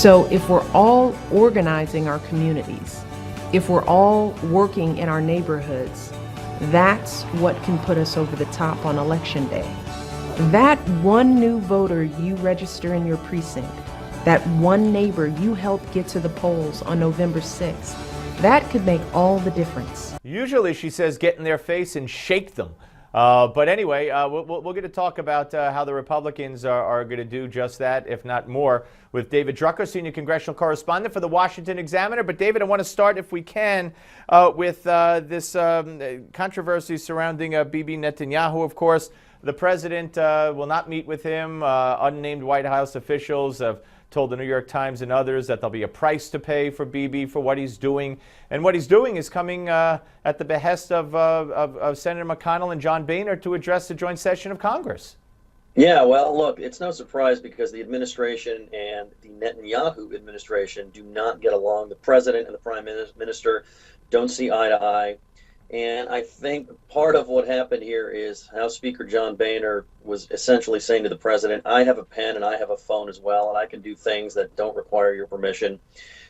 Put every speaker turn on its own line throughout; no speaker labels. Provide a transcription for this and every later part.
So if we're all organizing our communities, if we're all working in our neighborhoods, that's what can put us over the top on election day. That one new voter you register in your precinct, that one neighbor you help get to the polls on November 6th, that could make all the difference.
Usually, she says, get in their face and shake them. But anyway, we're going to talk about how the Republicans are going to do just that, if not more, with David Drucker, senior congressional correspondent for the Washington Examiner. But David, I want to start, if we can, with this controversy surrounding Bibi Netanyahu. Of course, the president will not meet with him. Unnamed White House officials have told the New York Times and others that there'll be a price to pay for Bibi for what he's doing. And what he's doing is coming at the behest of Senator McConnell and John Boehner to address the joint session of Congress.
Yeah, well, look, it's no surprise because the administration and the Netanyahu administration do not get along. The president and the prime minister don't see eye to eye. And I think part of what happened here is House Speaker John Boehner was essentially saying to the president, I have a pen and I have a phone as well, and I can do things that don't require your permission.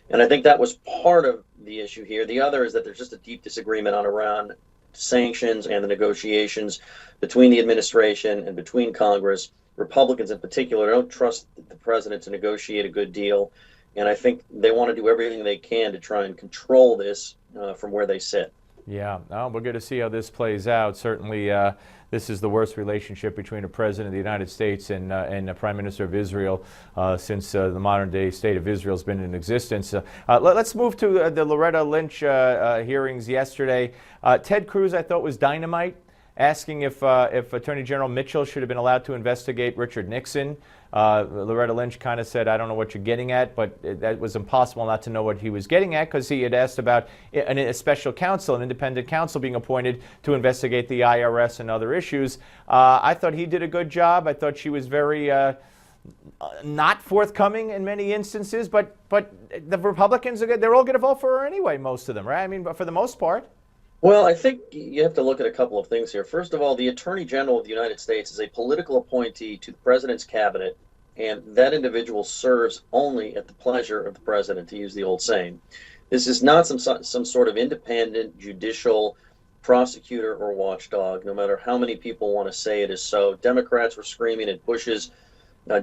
And I think that was part of the issue here. The other is that there's just a deep disagreement on Iran sanctions and the negotiations between the administration and between Congress. Republicans in particular don't trust the president to negotiate a good deal. And I think they want to do everything they can to try and control this from where they sit.
Yeah, we're going to see how this plays out. Certainly, this is the worst relationship between a president of the United States and a prime minister of Israel since the modern-day state of Israel has been in existence. Let's move to the Loretta Lynch hearings yesterday. Ted Cruz, I thought, was dynamite, asking if Attorney General Mitchell should have been allowed to investigate Richard Nixon. Loretta Lynch kind of said, I don't know what you're getting at, but that was impossible not to know what he was getting at because he had asked about a special counsel, an independent counsel being appointed to investigate the IRS and other issues. I thought he did a good job. I thought she was very not forthcoming in many instances, but the Republicans, they're all going to vote for her anyway, most of them, right? I mean, for the most part.
Well, I think you have to look at a couple of things here. First of all, the Attorney General of the United States is a political appointee to the president's cabinet, and that individual serves only at the pleasure of the president, to use the old saying. This is not some sort of independent judicial prosecutor or watchdog, no matter how many people want to say it is so. Democrats were screaming at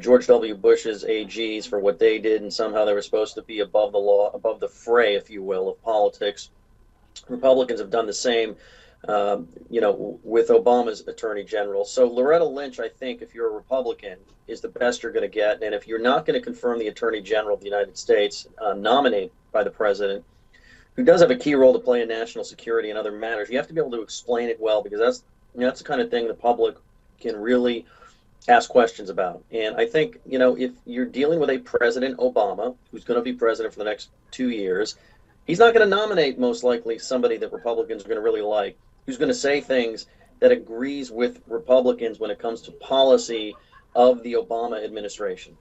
George W. Bush's AGs for what they did, and somehow they were supposed to be above the law, above the fray, if you will, of politics. Republicans have done the same, with Obama's attorney general. So Loretta Lynch, I think, if you're a Republican, is the best you're going to get. And if you're not going to confirm the attorney general of the United States, nominated by the president, who does have a key role to play in national security and other matters, you have to be able to explain it well, because that's the kind of thing the public can really ask questions about. And I think, if you're dealing with a President Obama, who's going to be president for the next 2 years, he's not going to nominate, most likely, somebody that Republicans are going to really like, who's going to say things that agrees with Republicans when it comes to policy of the Obama administration.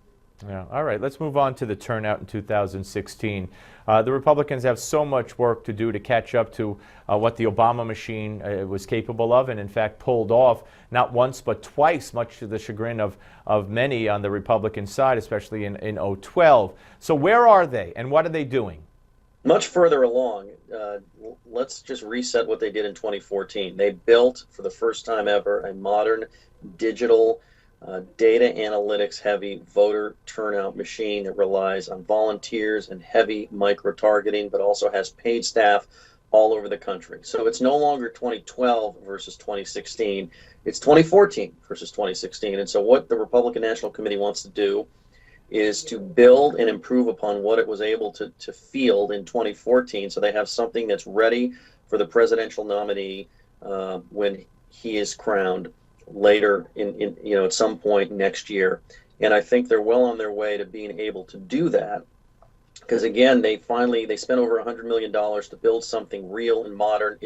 Yeah. All right. Let's move on to the turnout in 2016. The Republicans have so much work to do to catch up to what the Obama machine was capable of, and in fact pulled off not once but twice, much to the chagrin of many on the Republican side, especially in 2012. So where are they, and what are they doing?
Much further along. Let's just reset what they did in 2014. They built, for the first time ever, a modern digital data analytics heavy voter turnout machine that relies on volunteers and heavy micro-targeting, but also has paid staff all over the country. So it's no longer 2012 versus 2016. It's 2014 versus 2016. And so what the Republican National Committee wants to do is to build and improve upon what it was able to field in 2014, so they have something that's ready for the presidential nominee when he is crowned later at some point next year. And I think they're well on their way to being able to do that, because again, they spent over $100 million to build something real and modern.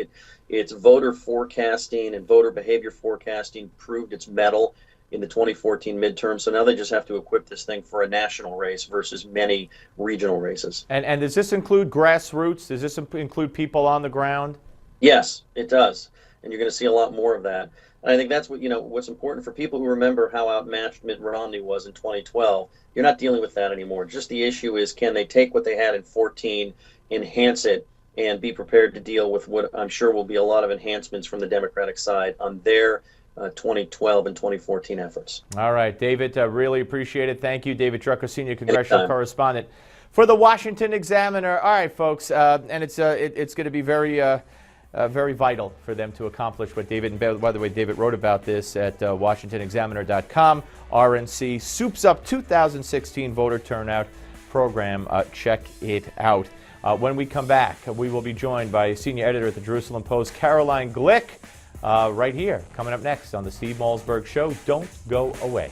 It's voter forecasting and voter behavior forecasting proved its mettle in the 2014 midterm. So now they just have to equip this thing for a national race versus many regional races.
And does this include grassroots? Does this include people on the ground?
Yes, it does. And you're going to see a lot more of that. And I think that's what, what's important for people who remember how outmatched Mitt Romney was in 2012. You're not dealing with that anymore. Just the issue is, can they take what they had in 14, enhance it, and be prepared to deal with what I'm sure will be a lot of enhancements from the Democratic side on their 2012 and 2014 efforts.
All right, David, really appreciate it. Thank you, David Drucker, senior congressional
Anytime.
correspondent for the Washington Examiner. All right, folks, and it's going to be very vital for them to accomplish what David, and by the way, David wrote about this at WashingtonExaminer.com. RNC soups up 2016 voter turnout program. Check it out. When we come back, we will be joined by senior editor at the Jerusalem Post, Caroline Glick, right here, coming up next on the Steve Malzberg Show. Don't go away.